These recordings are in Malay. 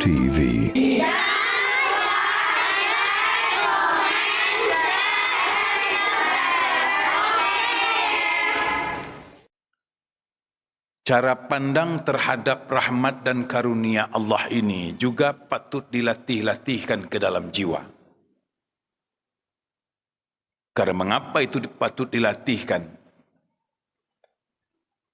TV. Cara pandang terhadap rahmat dan karunia Allah ini juga patut dilatih-latihkan ke dalam jiwa. Karena mengapa itu patut dilatihkan?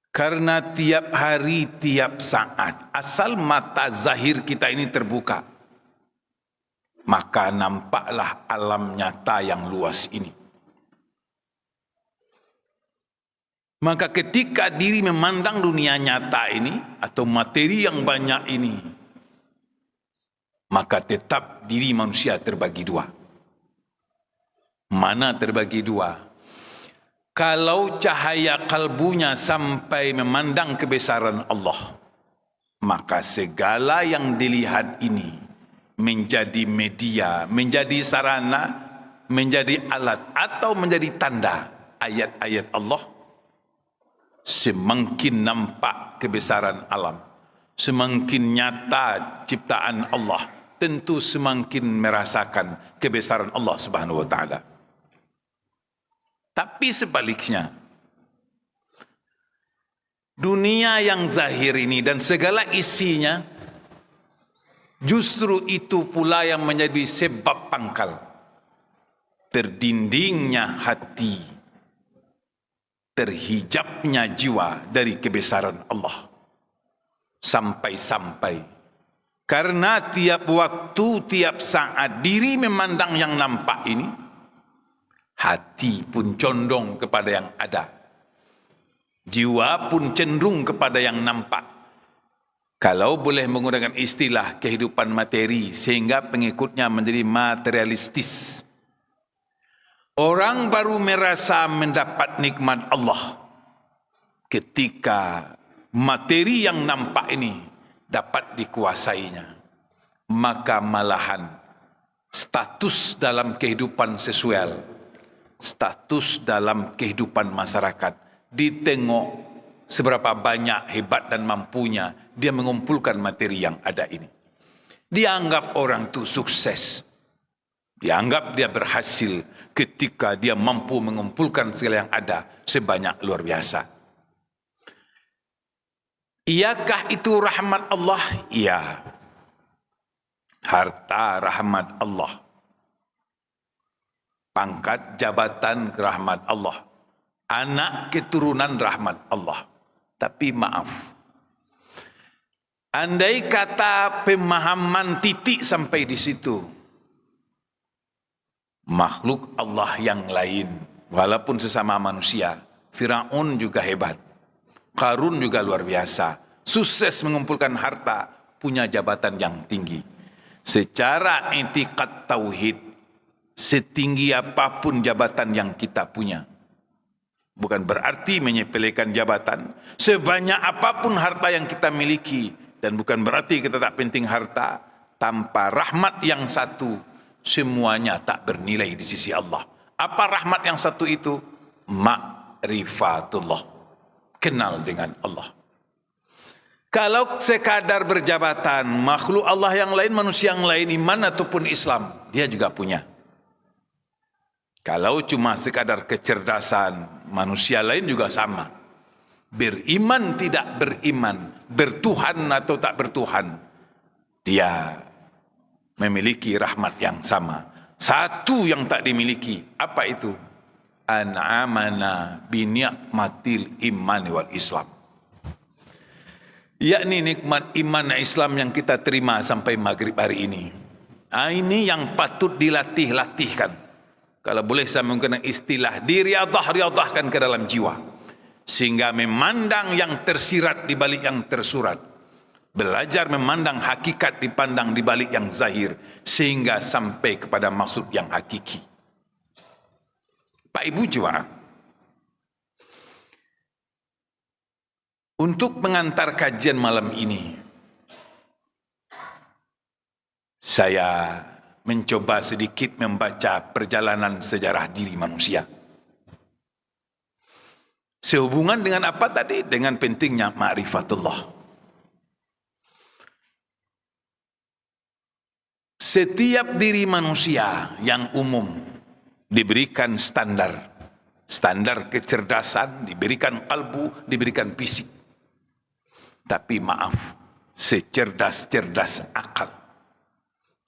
Karena tiap hari, tiap saat, asal mata zahir kita ini terbuka, maka nampaklah alam nyata yang luas ini. Maka ketika diri memandang dunia nyata ini atau materi yang banyak ini, maka tetap diri manusia terbagi dua. Mana terbagi dua? Kalau cahaya kalbunya sampai memandang kebesaran Allah, maka segala yang dilihat ini menjadi media, menjadi sarana, menjadi alat atau menjadi tanda ayat-ayat Allah. Semakin nampak kebesaran alam, semakin nyata ciptaan Allah, tentu semakin merasakan kebesaran Allah Subhanahu wa taala. Tapi sebaliknya, dunia yang zahir ini dan segala isinya, justru itu pula yang menjadi sebab pangkal terdindingnya hati, terhijabnya jiwa dari kebesaran Allah. Sampai-sampai karena tiap waktu, tiap saat diri memandang yang nampak ini, hati pun condong kepada yang ada, jiwa pun cenderung kepada yang nampak. Kalau boleh menggunakan istilah kehidupan materi, sehingga pengikutnya menjadi materialistis. Orang baru merasa mendapat nikmat Allah ketika materi yang nampak ini dapat dikuasainya. Maka malahan status dalam kehidupan sosial, status dalam kehidupan masyarakat ditengok seberapa banyak hebat dan mampunya dia mengumpulkan materi yang ada ini. Dianggap orang itu sukses, dianggap dia berhasil ketika dia mampu mengumpulkan segala yang ada sebanyak luar biasa. Iyakah itu rahmat Allah? Iya. Harta rahmat Allah. Pangkat jabatan rahmat Allah. Anak keturunan rahmat Allah. Tapi maaf, andai kata pemahaman titik sampai di situ, makhluk Allah yang lain, walaupun sesama manusia, Firaun juga hebat, Qarun juga luar biasa, sukses mengumpulkan harta, punya jabatan yang tinggi. Secara etikat tauhid, setinggi apapun jabatan yang kita punya, bukan berarti menyepelekan jabatan. Sebanyak apapun harta yang kita miliki, dan bukan berarti kita tak penting harta, tanpa rahmat yang satu, semuanya tak bernilai di sisi Allah. Apa rahmat yang satu itu? Ma'rifatullah, kenal dengan Allah. Kalau sekadar berjabatan, makhluk Allah yang lain, manusia yang lain, iman ataupun Islam, dia juga punya. Kalau cuma sekadar kecerdasan, manusia lain juga sama. Beriman tidak beriman, bertuhan atau tak bertuhan, dia memiliki rahmat yang sama. Satu yang tak dimiliki, apa itu? An'amana bini'matil imani wal Islam. Yakni nikmat iman dan Islam yang kita terima sampai maghrib hari ini. Ini yang patut dilatih-latihkan. Kalau boleh saya menggunakan istilah, diriadah-riadahkan ke dalam jiwa. Sehingga memandang yang tersirat di balik yang tersurat. Belajar memandang hakikat dipandang di balik yang zahir, sehingga sampai kepada maksud yang hakiki. Pak Ibu jemaah, untuk mengantar kajian malam ini, saya mencoba sedikit membaca perjalanan sejarah diri manusia. Sehubungan dengan apa tadi? Dengan pentingnya ma'rifatullah. setiap diri manusia yang umum diberikan standar. Standar kecerdasan, diberikan kalbu, diberikan fisik. Tapi maaf, secerdas-cerdas akal,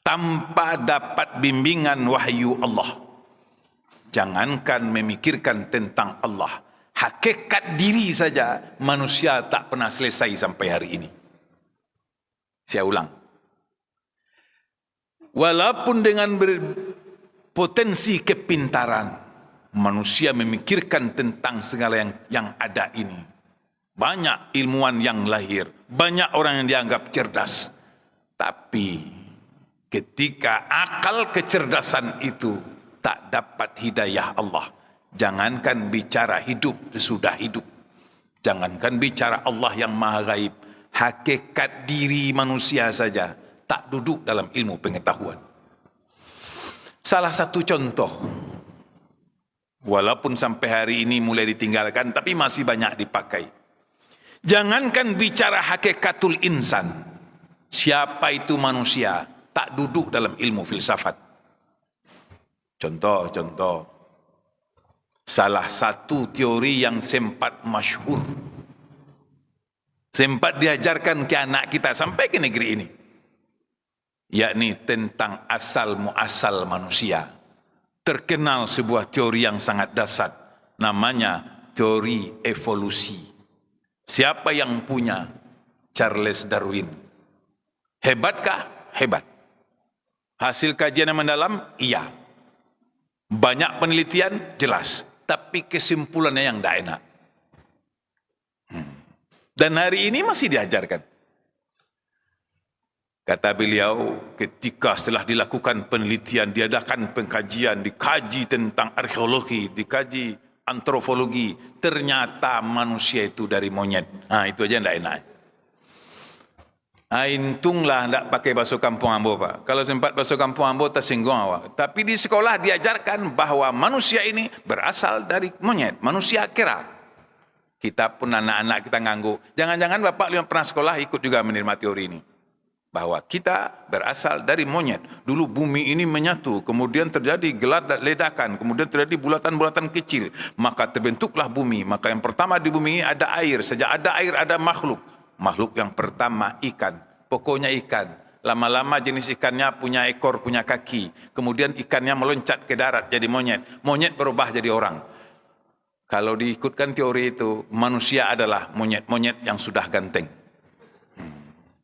tanpa dapat bimbingan wahyu Allah, jangankan memikirkan tentang Allah, hakikat diri saja manusia tak pernah selesai sampai hari ini. Saya ulang, walaupun dengan berpotensi kepintaran, manusia memikirkan tentang segala yang ada ini. Banyak ilmuwan yang lahir, banyak orang yang dianggap cerdas. Tapi ketika akal kecerdasan itu tak dapat hidayah Allah, jangankan bicara hidup sesudah hidup, jangankan bicara Allah yang maha gaib, hakikat diri manusia saja tak duduk dalam ilmu pengetahuan. Salah satu contoh, walaupun sampai hari ini mulai ditinggalkan, tapi masih banyak dipakai. Jangankan bicara hakikatul insan, siapa itu manusia, tak duduk dalam ilmu filsafat. Contoh, salah satu teori yang sempat masyhur, sempat diajarkan ke anak kita sampai ke negeri ini, yakni tentang asal muasal manusia. Terkenal sebuah teori yang sangat dasar, namanya teori evolusi. Siapa yang punya? Charles Darwin. Hebatkah? Hebat. Hasil kajian yang mendalam? Iya. Banyak penelitian? Jelas. Tapi kesimpulannya yang tidak enak. Dan hari ini masih diajarkan. Kata beliau, ketika setelah dilakukan penelitian, diadakan pengkajian, dikaji tentang arkeologi, dikaji antropologi, ternyata manusia itu dari monyet. Nah, itu aja tidak enak. Untunglah tidak pakai bahasa kampung ambo, Pak. Kalau sempat bahasa kampung ambo tersinggung awak. Tapi di sekolah diajarkan bahwa manusia ini berasal dari monyet, manusia kera. Kita pun anak-anak kita ngangguk. Jangan-jangan Bapak yang pernah sekolah ikut juga menerima teori ini. Bahwa kita berasal dari monyet. Dulu bumi ini menyatu, kemudian terjadi ledakan, kemudian terjadi bulatan-bulatan kecil, maka terbentuklah bumi. Maka yang pertama di bumi ini ada air. Sejak ada air ada makhluk. Makhluk yang pertama ikan, pokoknya ikan. Lama-lama jenis ikannya punya ekor, punya kaki. Kemudian ikannya meloncat ke darat jadi monyet. Monyet berubah jadi orang. Kalau diikutkan teori itu, manusia adalah monyet-monyet yang sudah ganteng.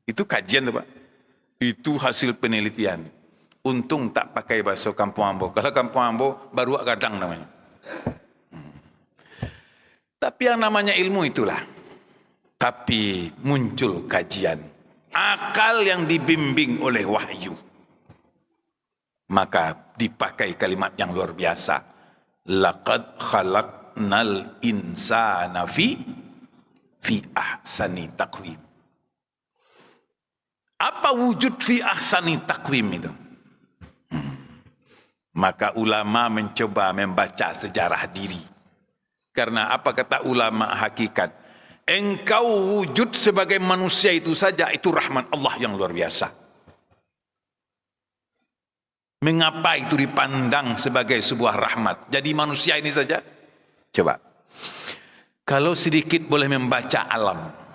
Itu kajian tuh, Pak. Itu hasil penelitian. Untung tak pakai bahasa kampung ambo. Kalau kampung ambo baru gadang namanya. Tapi yang namanya ilmu itulah. Tapi muncul kajian. Akal yang dibimbing oleh wahyu. Maka dipakai kalimat yang luar biasa. Laqad khalaqnal insana fi ahsani taqwim. Apa wujud fi ahsani takwim itu? Maka ulama mencoba membaca sejarah diri. Karena apa kata ulama hakikat? Engkau wujud sebagai manusia itu saja, itu rahmat Allah yang luar biasa. Mengapa itu dipandang sebagai sebuah rahmat? Jadi manusia ini saja? Coba. Kalau sedikit boleh membaca alam.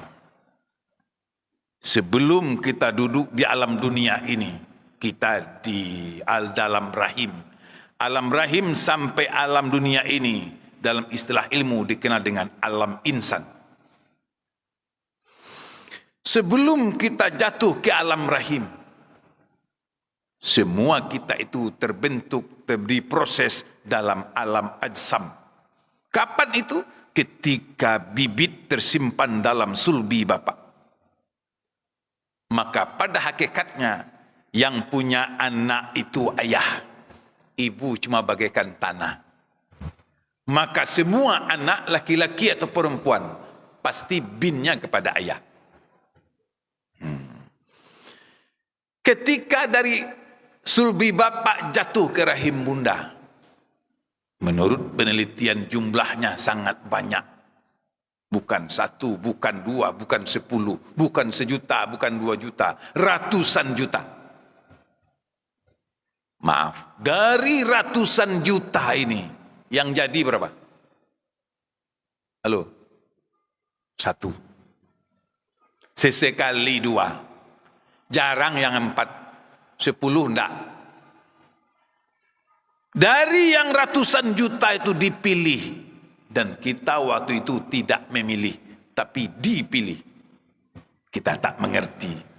Sebelum kita duduk di alam dunia ini, kita di dalam rahim. Alam rahim sampai alam dunia ini, dalam istilah ilmu dikenal dengan alam insan. Sebelum kita jatuh ke alam rahim, semua kita itu terbentuk, diproses dalam alam ajsam. Kapan itu? Ketika bibit tersimpan dalam sulbi bapak. Maka pada hakikatnya yang punya anak itu ayah. Ibu cuma bagaikan tanah. Maka semua anak laki-laki atau perempuan pasti binnya kepada ayah. Ketika dari sulbi bapak jatuh ke rahim bunda, menurut penelitian jumlahnya sangat banyak. Bukan 1, bukan 2, bukan 10, bukan 1 juta, bukan 2 juta, ratusan juta. Maaf, dari ratusan juta ini, yang jadi berapa? Halo? 1. Sesekali 2. Jarang yang 4. 10 enggak. Dari yang ratusan juta itu dipilih. Dan kita waktu itu tidak memilih, tapi dipilih. Kita tak mengerti.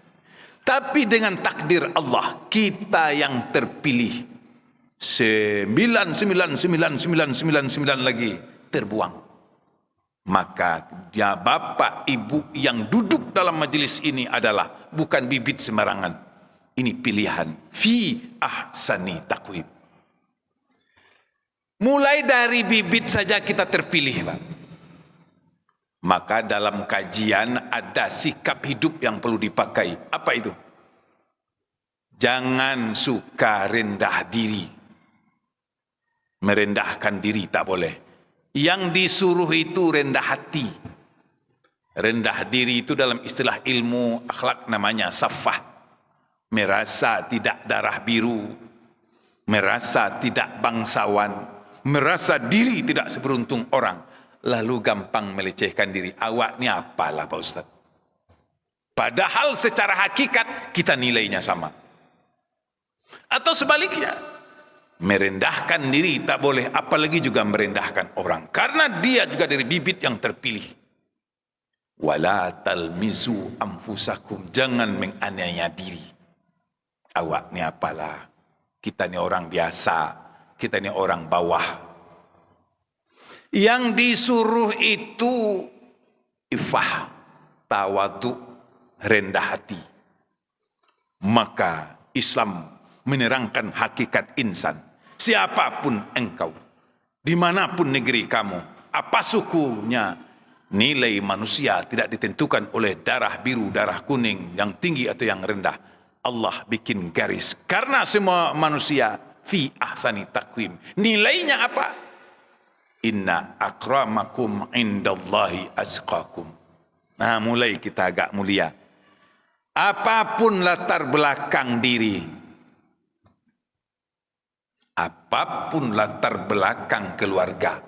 Tapi dengan takdir Allah, kita yang terpilih. 99999 lagi terbuang. Maka ya bapak ibu yang duduk dalam majelis ini adalah bukan bibit sembarangan. Ini pilihan fi ahsani taqwim. Mulai dari bibit saja kita terpilih, Pak. Maka dalam kajian ada sikap hidup yang perlu dipakai. Apa itu? Jangan suka rendah diri. Merendahkan diri tak boleh. Yang disuruh itu rendah hati. Rendah diri itu dalam istilah ilmu akhlak namanya safah. Merasa tidak darah biru. Merasa tidak bangsawan. Merasa diri tidak seberuntung orang. Lalu gampang melecehkan diri. Awak ni apalah Pak Ustaz? Padahal secara hakikat kita nilainya sama. Atau sebaliknya, merendahkan diri tak boleh, apalagi juga merendahkan orang. Karena dia juga dari bibit yang terpilih. Wala talmizu anfusakum, jangan menganiaya diri. Awak ni apalah? Kita ni orang biasa. Kita ni orang bawah. Yang disuruh itu ifah, tawadu, rendah hati. Maka Islam menerangkan hakikat insan. Siapapun engkau, dimanapun negeri kamu, apa sukunya, nilai manusia tidak ditentukan oleh darah biru, darah kuning, yang tinggi atau yang rendah. Allah bikin garis. Karena semua manusia fi ahsani taqwim. Nilainya apa? Inna akramakum indallahi azqakum. Nah, mulai kita agak mulia. Apapun latar belakang diri, apapun latar belakang keluarga,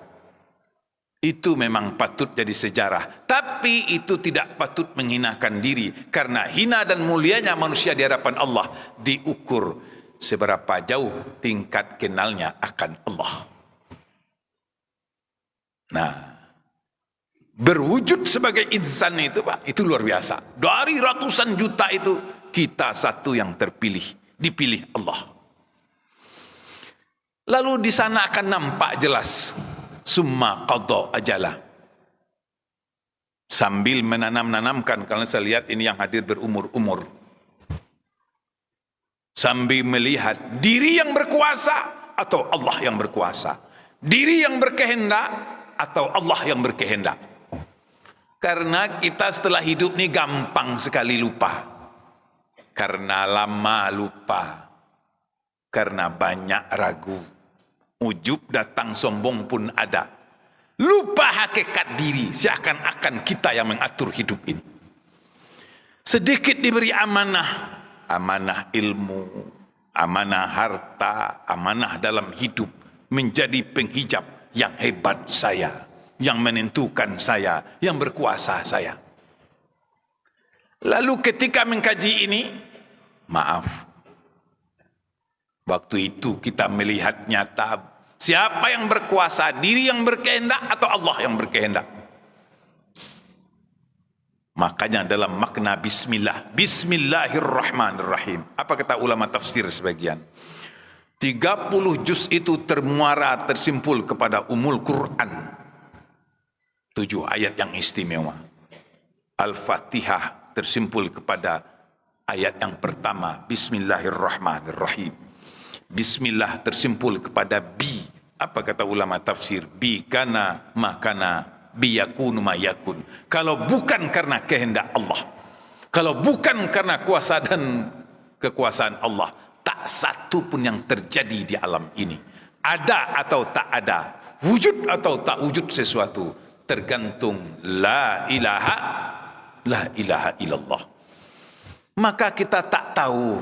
itu memang patut jadi sejarah. Tapi itu tidak patut menghinakan diri. Karena hina dan mulianya manusia di hadapan Allah diukur seberapa jauh tingkat kenalnya akan Allah. Nah, berwujud sebagai insan itu Pak, itu luar biasa. Dari ratusan juta itu, kita satu yang terpilih, dipilih Allah. Lalu di sana akan nampak jelas, summa qadha ajalah. Sambil menanamkan, kalau saya lihat ini yang hadir berumur-umur. Sambil melihat diri yang berkuasa atau Allah yang berkuasa. Diri yang berkehendak atau Allah yang berkehendak. Karena kita setelah hidup ini gampang sekali lupa. Karena lama lupa. Karena banyak ragu. Ujub datang sombong pun ada. Lupa hakikat diri. Seakan-akan kita yang mengatur hidup ini. Sedikit diberi amanah. Amanah ilmu, amanah harta, amanah dalam hidup menjadi penghijab yang hebat saya, yang menentukan saya, yang berkuasa saya. Lalu ketika mengkaji ini, maaf, waktu itu kita melihat nyata siapa yang berkuasa, diri yang berkehendak atau Allah yang berkehendak. Makanya dalam makna bismillah, bismillahirrahmanirrahim. Apa kata ulama tafsir sebagian? 30 juz itu termuara, tersimpul kepada umul Quran. 7 ayat yang istimewa. Al-Fatihah tersimpul kepada ayat yang pertama, bismillahirrahmanirrahim. Bismillah tersimpul kepada bi. Apa kata ulama tafsir? Bi kana makana biyakunu mayakun. Kalau bukan karena kehendak Allah, kalau bukan karena kuasa dan kekuasaan Allah, tak satu pun yang terjadi di alam ini. Ada atau tak ada, wujud atau tak wujud sesuatu, tergantung la ilaha illallah. Maka kita tak tahu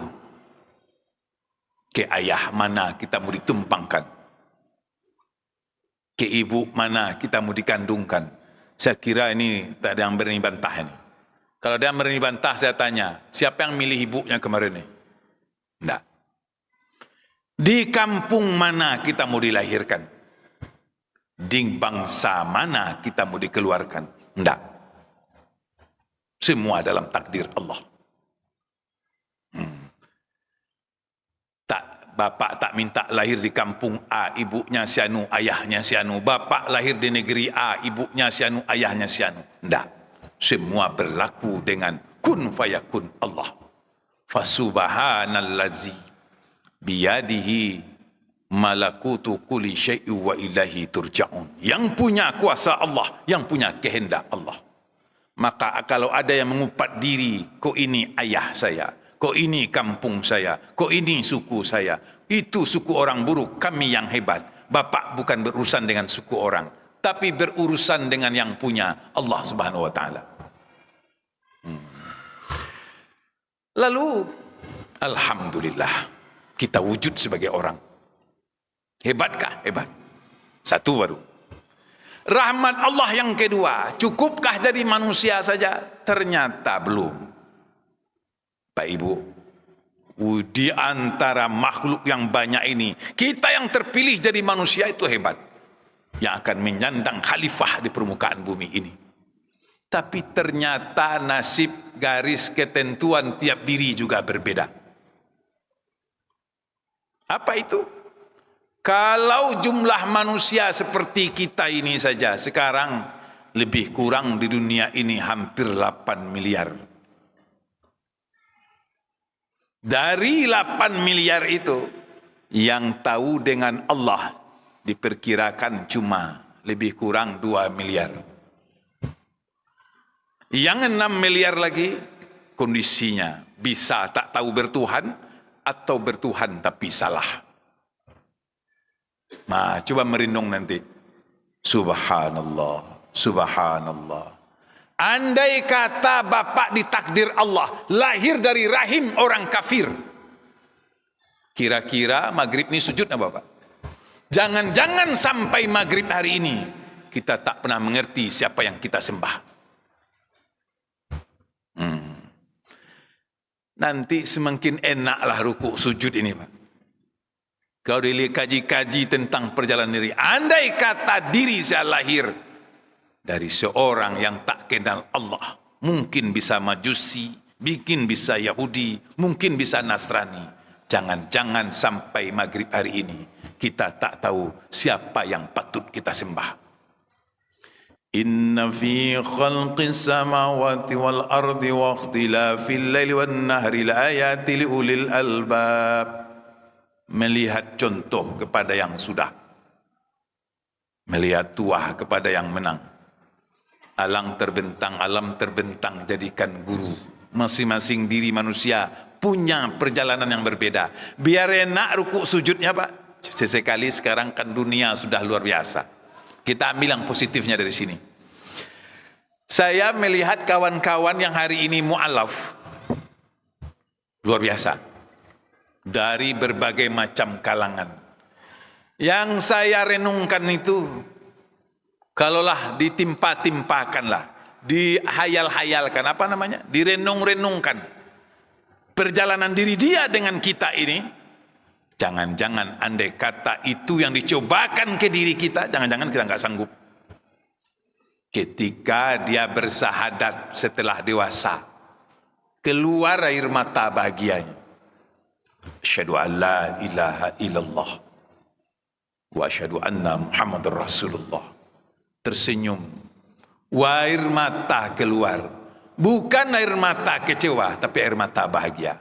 Ke ayah mana kita mau ditumpangkan? Ke ibu mana kita mau dikandungkan? Saya kira ini tak ada yang berani bantah ini. Kalau ada yang berani bantah, saya tanya, siapa yang milih ibunya kemarin ini? Tidak. Di kampung mana kita mau dilahirkan? Di bangsa mana kita mau dikeluarkan? Tidak. Semua dalam takdir Allah. Bapak tak minta lahir di kampung A, ibunya si anu, ayahnya si anu. Bapak lahir di negeri A, ibunya si anu, ayahnya si anu. Tidak. Semua berlaku dengan kun fayakun Allah. Fasubhanallazi biyadihi malakutu kulli syai'in wa ilahi turja'un. Yang punya kuasa Allah, yang punya kehendak Allah. Maka kalau ada yang mengupat diri, kok ini ayah saya, kok ini kampung saya, kok ini suku saya, itu suku orang buruk, kami yang hebat. Bapak bukan berurusan dengan suku orang, tapi berurusan dengan yang punya Allah Subhanahu wa taala. Lalu alhamdulillah kita wujud sebagai orang. Hebatkah? Hebat. Satu baru. Rahmat Allah yang kedua, cukupkah jadi manusia saja? Ternyata belum. Pak Ibu, di antara makhluk yang banyak ini, kita yang terpilih jadi manusia itu hebat. Yang akan menyandang khalifah di permukaan bumi ini. Tapi ternyata nasib garis ketentuan tiap diri juga berbeda. Apa itu? Kalau jumlah manusia seperti kita ini saja sekarang lebih kurang di dunia ini hampir 8 miliar. Dari 8 miliar itu yang tahu dengan Allah diperkirakan cuma lebih kurang 2 miliar. Yang 6 miliar lagi kondisinya bisa tak tahu bertuhan atau bertuhan tapi salah. Nah, coba merindung nanti. Subhanallah, subhanallah. Andai kata bapak ditakdir Allah lahir dari rahim orang kafir, kira-kira maghrib ini sujud apa bapak? Jangan-jangan sampai maghrib hari ini kita tak pernah mengerti siapa yang kita sembah. Nanti semakin enaklah rukuk sujud ini pak. Kau kaji-kaji tentang perjalanan diri. Andai kata diri saya lahir dari seorang yang tak kenal Allah, mungkin bisa Majusi, mungkin bisa Yahudi, mungkin bisa Nasrani. Jangan-jangan sampai maghrib hari ini kita tak tahu siapa yang patut kita sembah. Inna fi khalqis samawati wal ardi wa ikhtilafil laili wan nahri laayatil liulil albab. Melihat contoh kepada yang sudah, melihat tuah kepada yang menang. Alam terbentang jadikan guru. Masing-masing diri manusia punya perjalanan yang berbeda. Biar enak rukuk sujudnya pak. Sesekali sekarang kan dunia sudah luar biasa. Kita ambil yang positifnya dari sini. Saya melihat kawan-kawan yang hari ini mu'alaf. Luar biasa. Dari berbagai macam kalangan. Yang saya renungkan itu, kalaulah ditimpa-timpakanlah, dihayal-hayalkan, apa namanya? Direnung-renungkan perjalanan diri dia dengan kita ini, jangan-jangan andai kata itu yang dicobakan ke diri kita, jangan-jangan kita nggak sanggup. Ketika dia bersahadat setelah dewasa, keluar air mata bahagianya. Asyhadu an la ilaha illallah wa asyhadu anna Muhammadar Rasulullah. Tersenyum, air mata keluar, bukan air mata kecewa tapi air mata bahagia.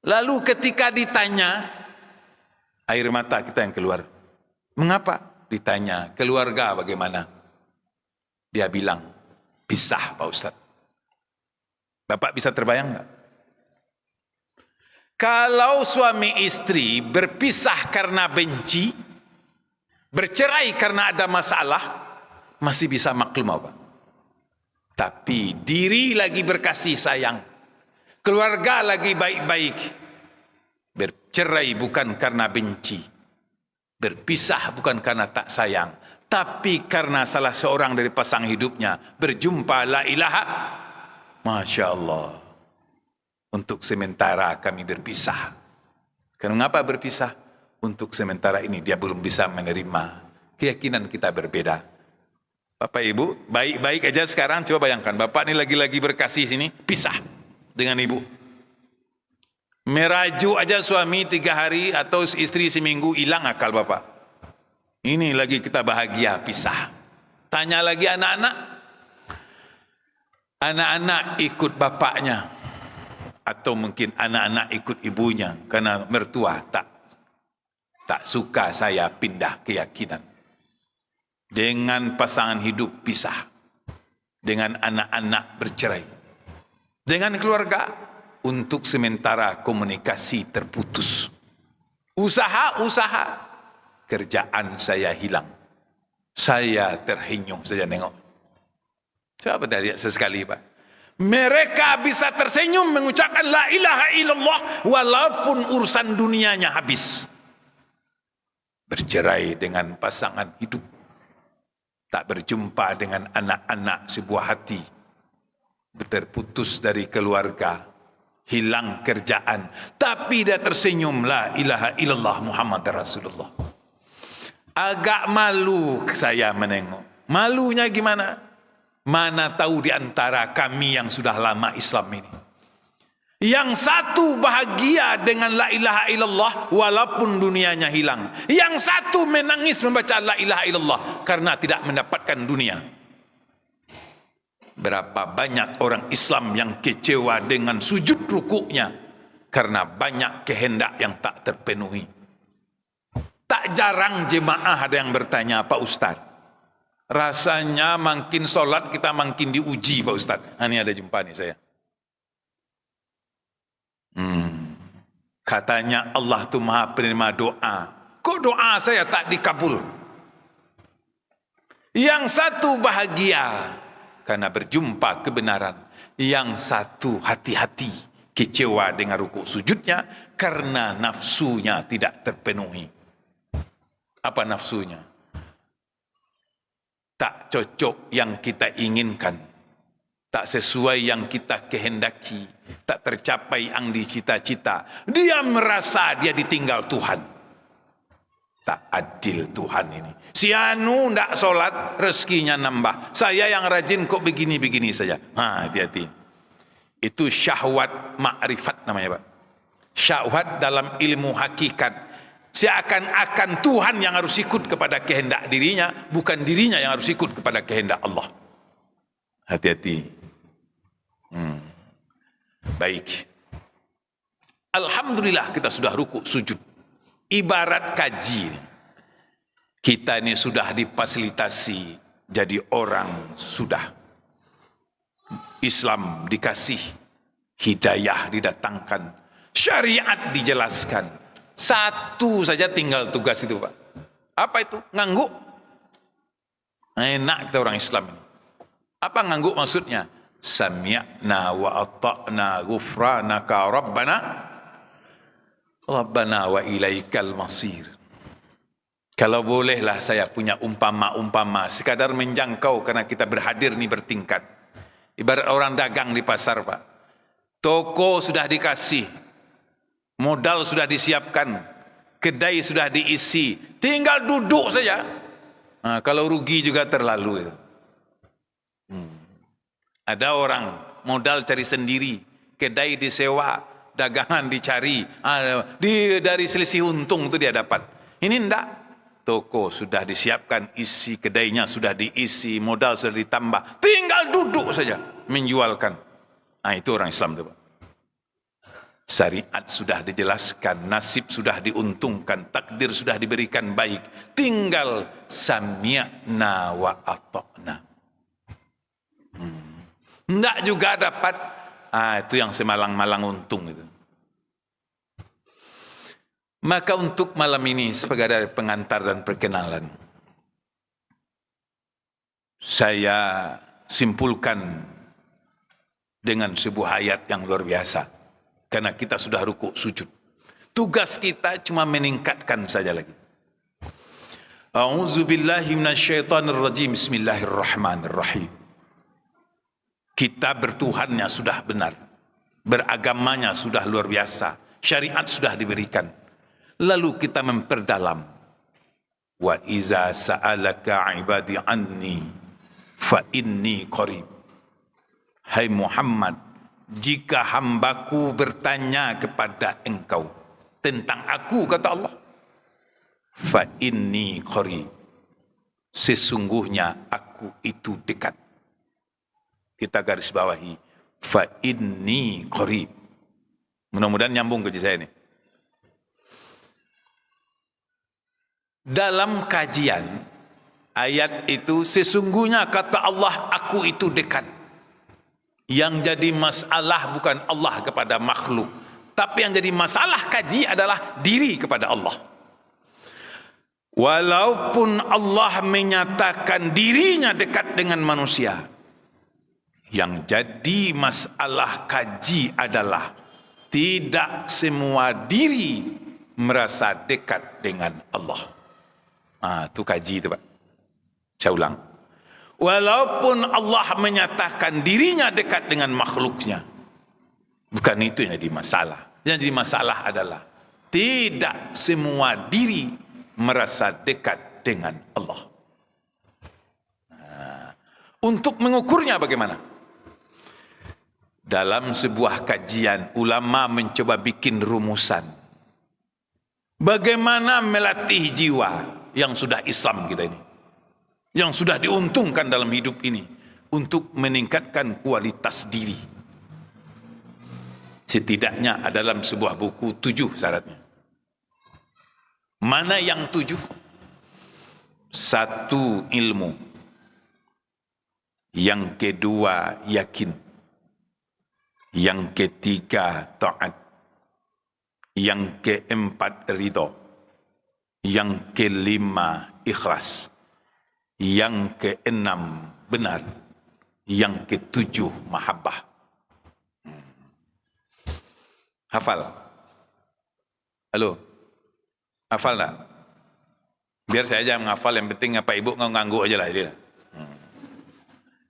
Lalu ketika ditanya, air mata kita yang keluar, mengapa? Ditanya keluarga bagaimana, dia bilang pisah Pak Ustaz. Bapak bisa terbayang enggak? Kalau suami istri berpisah karena benci, bercerai karena ada masalah, masih bisa maklum apa? Tapi diri lagi berkasih sayang, keluarga lagi baik-baik, Cerai bukan karena benci, berpisah bukan karena tak sayang, tapi karena salah seorang dari pasangan hidupnya berjumpa la ilaha. Masya Allah. Untuk sementara kami berpisah. Kenapa berpisah? Untuk sementara ini dia belum bisa menerima keyakinan kita berbeda. Bapak Ibu, baik-baik aja sekarang, coba bayangkan, Bapak ini lagi-lagi berkasih sini, pisah dengan Ibu. Merajuk aja suami 3 hari atau istri seminggu, hilang akal Bapak. Ini lagi kita bahagia, pisah. Tanya lagi anak-anak. Anak-anak ikut bapaknya. Atau mungkin anak-anak ikut ibunya. Karena mertua tak suka saya pindah keyakinan. Dengan pasangan hidup pisah. Dengan anak-anak bercerai. Dengan keluarga, untuk sementara komunikasi terputus. Usaha, kerjaan saya hilang. Saya terhenyuh saja nengok. Coba dah lihat sesekali Pak. Mereka bisa tersenyum mengucapkan la ilaha illallah walaupun urusan dunianya habis. Bercerai dengan pasangan hidup. Tak berjumpa dengan anak-anak sebuah hati. Terputus dari keluarga. Hilang kerjaan. Tapi dia tersenyum la ilaha illallah Muhammad Rasulullah. Agak malu saya menengok. Malunya gimana? Mana tahu di antara kami yang sudah lama Islam ini. Yang satu bahagia dengan la ilaha illallah walaupun dunianya hilang. Yang satu menangis membaca la ilaha illallah karena tidak mendapatkan dunia. Berapa banyak orang Islam yang kecewa dengan sujud rukuknya karena banyak kehendak yang tak terpenuhi. Tak jarang jemaah ada yang bertanya, Pak Ustadz, rasanya makin solat kita makin diuji Pak Ustadz. Ini ada jumpa nih saya. Katanya Allah itu maha penerima doa. Kok doa saya tak dikabul? Yang satu bahagia karena berjumpa kebenaran. Yang satu hati-hati kecewa dengan rukuk sujudnya karena nafsunya tidak terpenuhi. Apa nafsunya? Tak cocok yang kita inginkan, tak sesuai yang kita kehendaki, tak tercapai yang dicita-cita. Dia merasa dia ditinggal Tuhan. Tak adil Tuhan ini. Si anu ndak sholat, rezekinya nambah. Saya yang rajin kok begini-begini saja. Hati-hati. Itu syahwat ma'rifat namanya Pak. Syahwat dalam ilmu hakikat. Seakan-akan Tuhan yang harus ikut kepada kehendak dirinya, bukan dirinya yang harus ikut kepada kehendak Allah. Hati-hati. Baik. Alhamdulillah kita sudah rukuk sujud. Ibarat kaji. Kita ini sudah difasilitasi jadi orang sudah. Islam dikasih, hidayah didatangkan, syariat dijelaskan. Satu saja tinggal tugas itu Pak. Apa itu? Ngangguk. Enak kita orang Islam ini. Apa ngangguk maksudnya? Sami'na wa ata'na ghufranaka Rabbana wa ilaikal masir. Kalau bolehlah saya punya umpama-umpama sekadar menjangkau karena kita berhadir nih bertingkat. Ibarat orang dagang di pasar Pak. Toko sudah dikasih, modal sudah disiapkan, kedai sudah diisi, tinggal duduk saja. Kalau rugi juga terlalu. Ada orang modal cari sendiri, kedai disewa, dagangan dicari, dari selisih untung itu dia dapat. Ini enggak. Toko sudah disiapkan, isi kedainya sudah diisi, modal sudah ditambah, tinggal duduk saja menjualkan. Itu orang Islam itu Pak. Syariat sudah dijelaskan, nasib sudah diuntungkan, takdir sudah diberikan baik, tinggal sami'na wa ata'na. Enggak juga dapat, itu yang semalang-malang untung itu. Maka untuk malam ini sebagai pengantar dan perkenalan, saya simpulkan dengan sebuah ayat yang luar biasa. Karena kita sudah rukuk sujud. Tugas kita cuma meningkatkan saja lagi. A'udzubillahi minasyaitonirrajim. Bismillahirrahmanirrahim. Kita bertuhannya sudah benar, beragamanya sudah luar biasa, syariat sudah diberikan. Lalu kita memperdalam. Wa iza sa'alaka ibadi anni fa inni qarib. Hai Muhammad, jika hambaku bertanya kepada engkau tentang aku, kata Allah, fa inni qarib, sesungguhnya aku itu dekat. Kita garis bawahi, fa inni qarib. Mudah-mudahan nyambung ke saya ini. Dalam kajian ayat itu, sesungguhnya kata Allah, aku itu dekat. Yang jadi masalah bukan Allah kepada makhluk, tapi yang jadi masalah kaji adalah diri kepada Allah. Walaupun Allah menyatakan dirinya dekat dengan manusia, yang jadi masalah kaji adalah tidak semua diri merasa dekat dengan Allah. Itu kaji itu, Pak. Saya ulang. Walaupun Allah menyatakan dirinya dekat dengan makhluknya, bukan itu yang jadi masalah. Yang jadi masalah adalah tidak semua diri merasa dekat dengan Allah. Untuk mengukurnya bagaimana? Dalam sebuah kajian, ulama mencoba bikin rumusan. Bagaimana melatih jiwa yang sudah Islam kita ini, yang sudah diuntungkan dalam hidup ini, untuk meningkatkan kualitas diri. Setidaknya ada dalam sebuah buku 7 syaratnya. Mana yang 7? 1, ilmu. Yang kedua, yakin. Yang ketiga, taat. Yang keempat, ridho. Yang kelima, ikhlas. Yang keenam, benar. Yang ketujuh, mahabbah. Hafal? Halo? Hafal tak? Biar saya aja menghafal, yang penting apa ibu nganggu aja lah dia.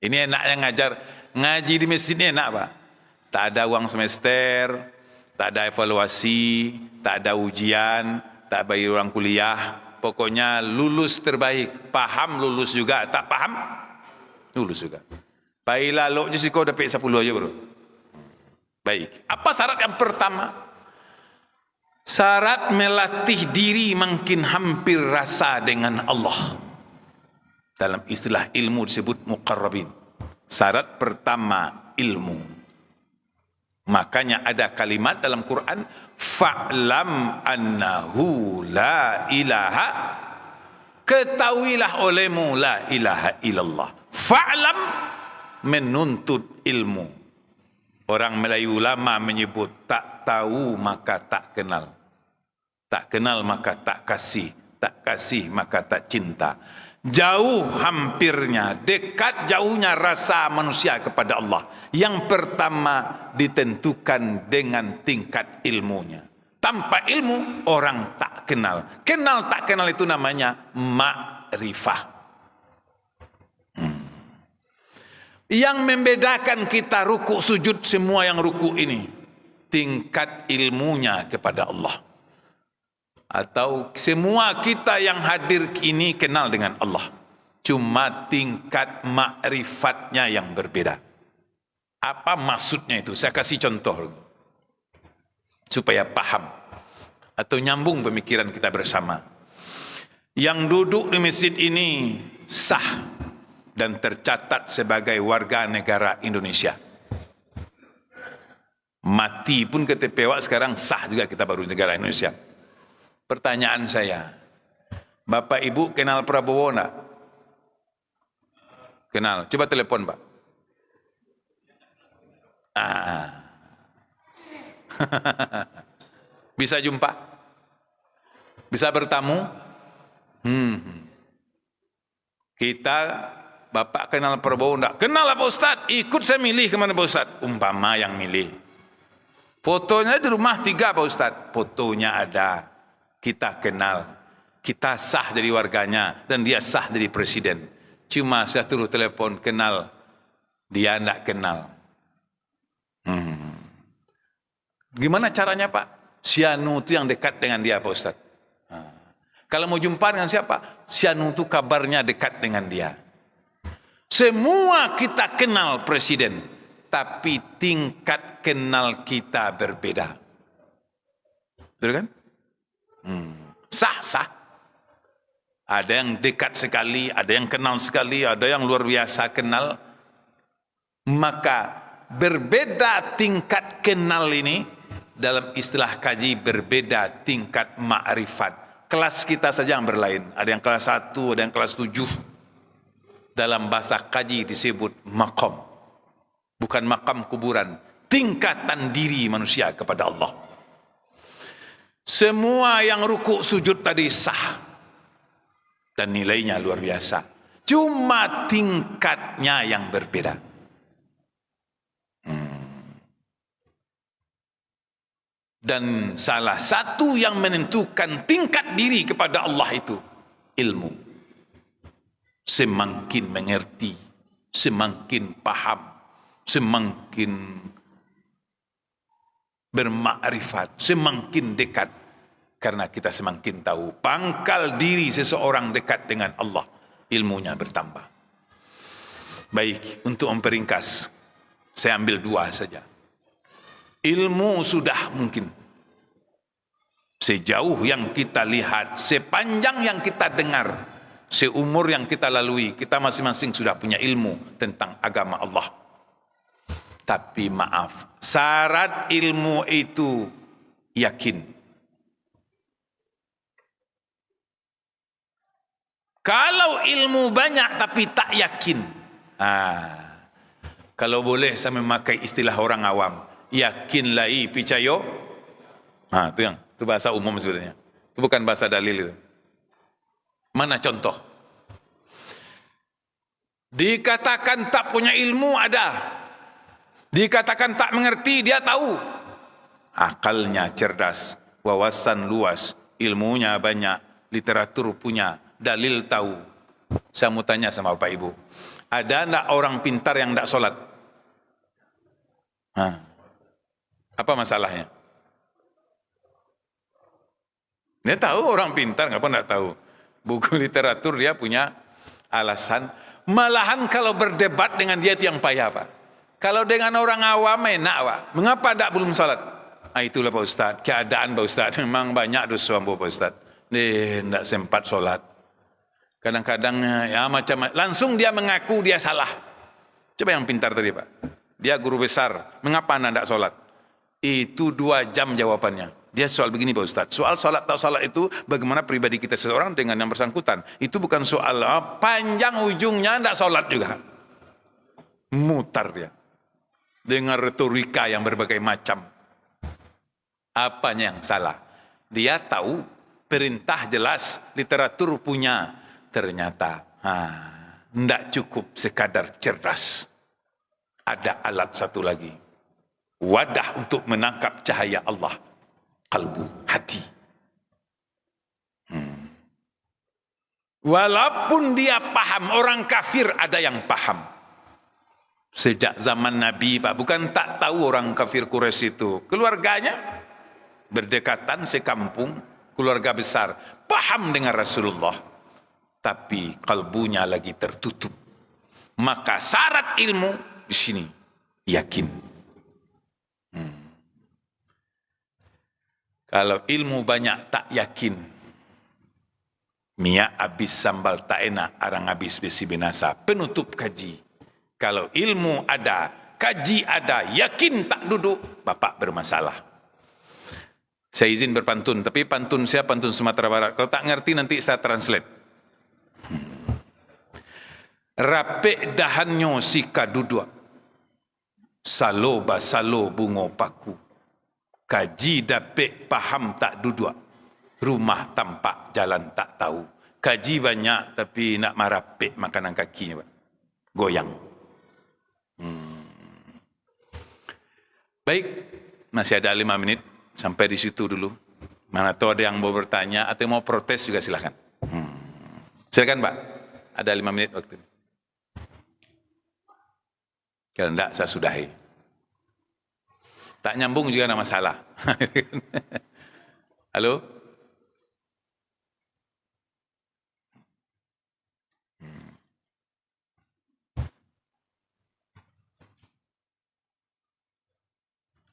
Ini enaknya ngajar, ngaji di masjid ini enak, Pak. Tak ada uang semester, tak ada evaluasi, tak ada ujian, tak bayar uang kuliah. Pokoknya lulus terbaik. Paham lulus juga, tak paham lulus juga. Baik lalu je kau dapat 10 aja, bro. Baik. Apa syarat yang pertama? Syarat melatih diri makin hampir rasa dengan Allah. Dalam istilah ilmu disebut muqarrabin. Syarat pertama ilmu. Makanya ada kalimat dalam Quran, fa'lam annahu la ilaha, ketahuilah olehmu la ilaha illallah. Fa'lam, menuntut ilmu. Orang Melayu lama menyebut tak tahu maka tak kenal. Tak kenal maka tak kasih, tak kasih maka tak cinta. Jauh hampirnya, dekat jauhnya rasa manusia kepada Allah. Yang pertama ditentukan dengan tingkat ilmunya. Tanpa ilmu orang tak kenal. Kenal tak kenal itu namanya ma'rifah. Yang membedakan kita ruku sujud semua yang ruku ini, tingkat ilmunya kepada Allah. Atau semua kita yang hadir ini kenal dengan Allah, cuma tingkat makrifatnya yang berbeda. Apa maksudnya itu? Saya kasih contoh supaya paham atau nyambung pemikiran kita bersama. Yang duduk di masjid ini sah dan tercatat sebagai warga negara Indonesia. Mati pun KTP sekarang sah juga, kita baru negara Indonesia. Pertanyaan saya, Bapak Ibu kenal Prabowo enggak? Kenal, coba telepon Pak. Bisa jumpa? Bisa bertamu? Kita, Bapak kenal Prabowo enggak? Kenal Pak Ustadz, ikut saya milih kemana Pak Ustadz? Umpama yang milih. Fotonya di rumah 3 Pak Ustadz. Fotonya ada, kita kenal, kita sah jadi warganya, dan dia sah jadi presiden. Cuma saya turun telepon kenal, dia tidak kenal. Gimana caranya Pak? Si Anu itu yang dekat dengan dia Pak Ustadz. Kalau mau jumpa dengan siapa? Si Anu itu kabarnya dekat dengan dia. Semua kita kenal presiden, tapi tingkat kenal kita berbeda. Betul kan? Sah. Ada yang dekat sekali, ada yang kenal sekali, ada yang luar biasa kenal. Maka berbeda tingkat kenal ini, dalam istilah kaji berbeda tingkat ma'rifat. Kelas kita saja yang berlain. Ada yang kelas 1, ada yang kelas 7. Dalam bahasa kaji disebut maqam. Bukan makam kuburan. Tingkatan diri manusia kepada Allah. Semua yang rukuk sujud tadi sah. Dan nilainya luar biasa. Cuma tingkatnya yang berbeda. Dan salah satu yang menentukan tingkat diri kepada Allah itu ilmu. Semakin mengerti, semakin paham, semakin bermakrifat, semakin dekat. Karena kita semakin tahu pangkal diri seseorang dekat dengan Allah, ilmunya bertambah. Baik, untuk memperingkas, saya ambil 2 saja. Ilmu sudah mungkin. Sejauh yang kita lihat, sepanjang yang kita dengar, seumur yang kita lalui, kita masing-masing sudah punya ilmu tentang agama Allah. Tapi maaf, syarat ilmu itu yakin. Kalau ilmu banyak tapi tak yakin, kalau boleh saya memakai istilah orang awam, yakin lai picayo. Itu bahasa umum sebenarnya. Itu bukan bahasa dalil itu. Mana contoh? Dikatakan tak punya ilmu ada. Dikatakan tak mengerti, dia tahu. Akalnya cerdas, wawasan luas, ilmunya banyak, literatur punya, dalil tahu. Saya mau tanya sama Bapak Ibu, ada enggak orang pintar yang enggak sholat? Apa masalahnya? Dia tahu orang pintar, ngapa enggak tahu? Buku literatur dia punya alasan. Malahan kalau berdebat dengan dia itu yang payah Pak. Kalau dengan orang awam enak Pak. Mengapa enggak belum sholat? Itulah Pak Ustadz, keadaan Pak Ustadz. Memang banyak dosa Pak Ustadz. Enggak sempat sholat. Kadang-kadang ya macam langsung dia mengaku dia salah. Coba yang pintar tadi Pak. Dia guru besar. Mengapa anda tidak sholat? Itu 2 jam jawabannya. Dia soal begini Pak Ustadz. Soal sholat tak sholat itu bagaimana pribadi kita seseorang dengan yang bersangkutan. Itu bukan soal panjang ujungnya tidak sholat juga. Mutar dia. Dengan retorika yang berbagai macam. Apanya yang salah? Dia tahu perintah jelas, literatur punya. Ternyata tidak cukup sekadar cerdas. Ada alat satu lagi. Wadah untuk menangkap cahaya Allah. Kalbu, hati. Walaupun dia paham, orang kafir ada yang paham. Sejak zaman Nabi Pak, bukan tak tahu orang kafir Quraisy itu. Keluarganya berdekatan sekampung, keluarga besar. Paham dengan Rasulullah. Tapi kalbunya lagi tertutup. Maka syarat ilmu di sini yakin. Kalau ilmu banyak tak yakin, minyak habis sambal tak enak, arang habis besi binasa. Penutup kaji. Kalau ilmu ada, kaji ada, yakin tak duduk, bapak bermasalah. Saya izin berpantun, tapi pantun saya pantun Sumatera Barat. Kalau tak ngerti nanti saya translate. Rapek dahannya sika duduk, salo basalo bungo paku. Kaji dapet paham tak duduk, rumah tampak jalan tak tahu. Kaji banyak tapi nak marapek makanan kaki goyang. Baik, Masih ada 5 menit, sampai di situ dulu. Mana tahu ada yang mau bertanya atau mau protes juga silakan. Silakan Pak, ada 5 menit waktu ini. Kalau enggak, saya sudahi. Tak nyambung juga ada masalah. Halo?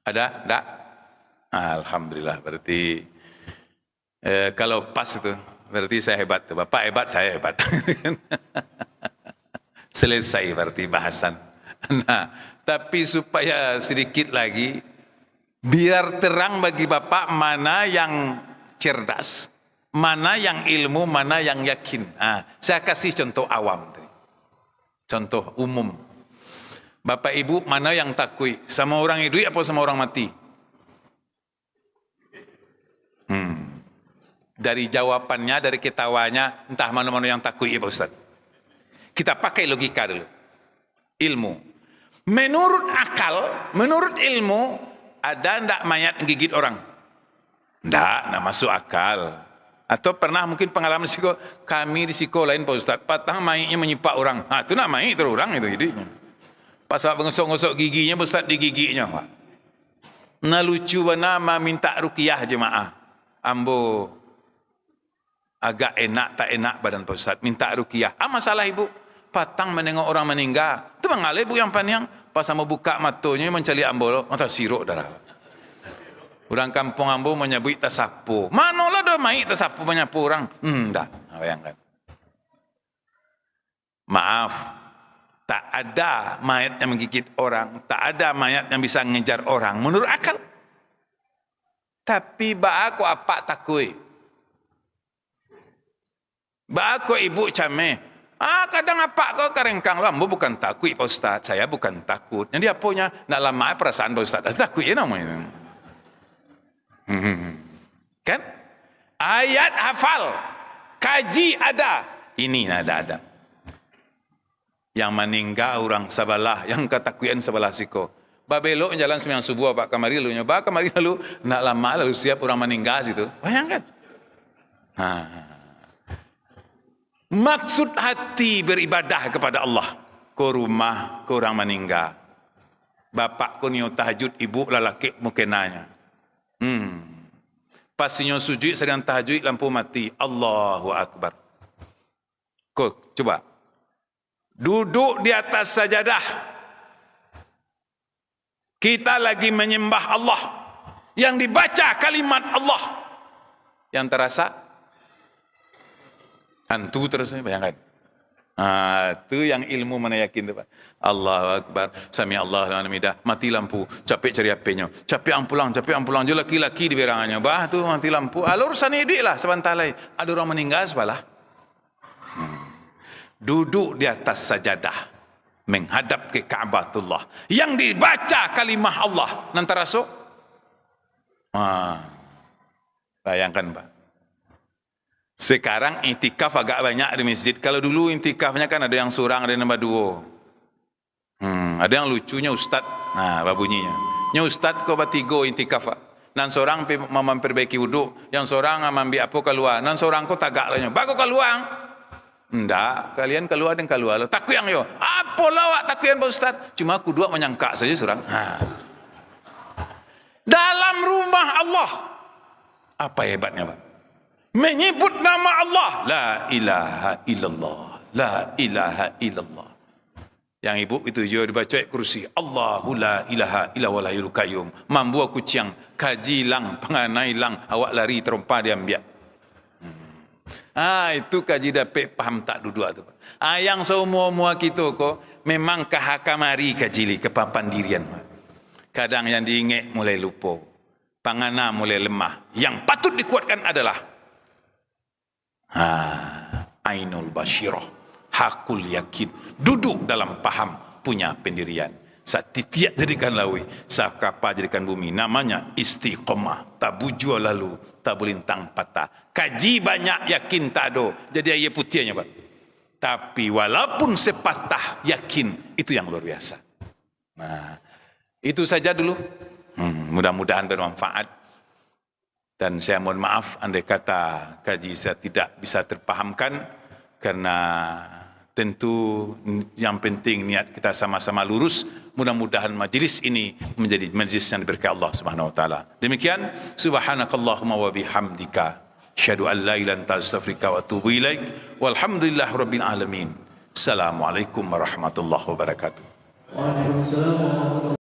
Ada? Enggak? Alhamdulillah, berarti kalau pas itu, berarti saya hebat. Bapak hebat, saya hebat. Selesai berarti bahasan. Nah, tapi supaya sedikit lagi, biar terang bagi Bapak mana yang cerdas, mana yang ilmu, mana yang yakin. Saya kasih contoh awam tadi. Contoh umum. Bapak Ibu mana yang takui? Sama orang hidup apa sama orang mati? Dari jawabannya, dari ketawanya, entah mana-mana yang takui ya Pak Ustaz. Kita pakai logika dulu. Ilmu. Menurut akal, menurut ilmu, ada enggak mayat gigit orang? Enggak masuk akal. Atau pernah mungkin pengalaman siko, kami di siko lain Pak Ustaz, patah mayatnya menyipak orang. Itu nak mayat terus orang itu jadinya. Pas ngosok-ngosok giginya, Pak Ustaz digiginya Pak. Nah lucu nama minta ruqyah jemaah. Ambo agak enak tak enak badan Pak Ustaz, minta ruqyah. Masalah ibu, patang menengok orang meninggal. Itu mengalir ibu yang panjang. Pas mau buka matonya mencari ambo, mata siruk darah. Orang kampung ambo menyebut tasapu. Manalah dah mai tasapu menyapu orang. Dah, bayangkan. Maaf, tak ada mayat yang menggigit orang, tak ada mayat yang bisa mengejar orang menurut akal. Tapi aku apa takui? Aku ibu came. Kadang apa kau kerengkang lah, bukan takut Pak Ustaz, saya bukan takut. Jadi apanya, nak lama perasaan Pak Ustaz, takut ya namanya. Kan? Ayat hafal, kaji ada, ini ada. Yang meninggal orang sebelah, yang ketakuan sebelah siko. Babelok jalan sembilan subuh Pak kamari lalu nyoba kamari lalu, nak lama lalu siap orang meninggal situ. Bayangkan. Maksud hati beribadah kepada Allah. Ko rumah, ko orang meninggal. Bapak ko niyo tahajud, ibu lalaki mukenanya. Pas niyo sujud sedang tahajud lampu mati. Allahu Akbar. Ko coba. Duduk di atas sajadah. Kita lagi menyembah Allah. Yang dibaca kalimat Allah. Yang terasa hantu terus, bayangkan. Itu yang ilmu mana yakin tu Pak. Allahu Akbar, sami Allah liman hamidah, mati lampu, capek cari HP-nya, capek ampulang, je laki-laki di berangannya, tu mati lampu, alur sana duit lah sebentar lagi, ada orang meninggal sebelah. Duduk di atas sajadah, menghadap ke Ka'batullah, yang dibaca kalimah Allah, nanti rasuk. Bayangkan Pak. Sekarang intikaf agak banyak di masjid. Kalau dulu intikafnya kan ada yang surang, ada yang nambah duo. Ada yang lucunya Ustad. Babunyinya. Nya Ustad kau batigo intikaf. Nan seorang memperbaiki wudhu, yang seorang ambil apa keluar. Nan seorang kau tagak lahnya. Bago keluar. Enggak, kalian keluar dan keluar. Takut yang yo. Apa lawak takut yang Pak Ustad? Cuma aku dua menyangka saja seorang. Dalam rumah Allah. Apa hebatnya Pak? Menyebut nama Allah, la ilaha illallah, la ilaha illallah. Yang ibu itu juga dibaca kursi, Allahu la ilaha illa walayul qayyum. Mambu aku ciang, kaji lang, penganai lang, awak lari terompa diambil. Itu kaji dapat paham tak duduk tu. Yang semua kita kok memang kahakamari kaji kepapan dirian. Kadang yang diingat mulai lupa, pangana mulai lemah. Yang patut dikuatkan adalah ainul basyirah, hakul yakin, duduk dalam paham, punya pendirian. Saat titiak jadikan lawi, saat kapal jadikan bumi, namanya istiqomah. Tak bujur lalu, tak berlintang patah. Kaji banyak, yakin tak ada. Jadi ayat putihnya Pak. Tapi walaupun sepatah yakin, itu yang luar biasa. Itu saja dulu. Mudah-mudahan bermanfaat. Dan saya mohon maaf andai kata kaji saya tidak bisa terpahamkan, karena tentu yang penting niat kita sama-sama lurus. Mudah-mudahan majlis ini menjadi majlis yang diberkahi Allah Subhanahu wa taala. Demikian, subhanakallahumma wa bihamdika asyhadu an la ilaha illa anta astaghfiruka wa atubu ilaik. Walhamdulillahirabbil alamin. Assalamualaikum warahmatullahi wabarakatuh. Waalaikumsalam warahmatullahi wabarakatuh.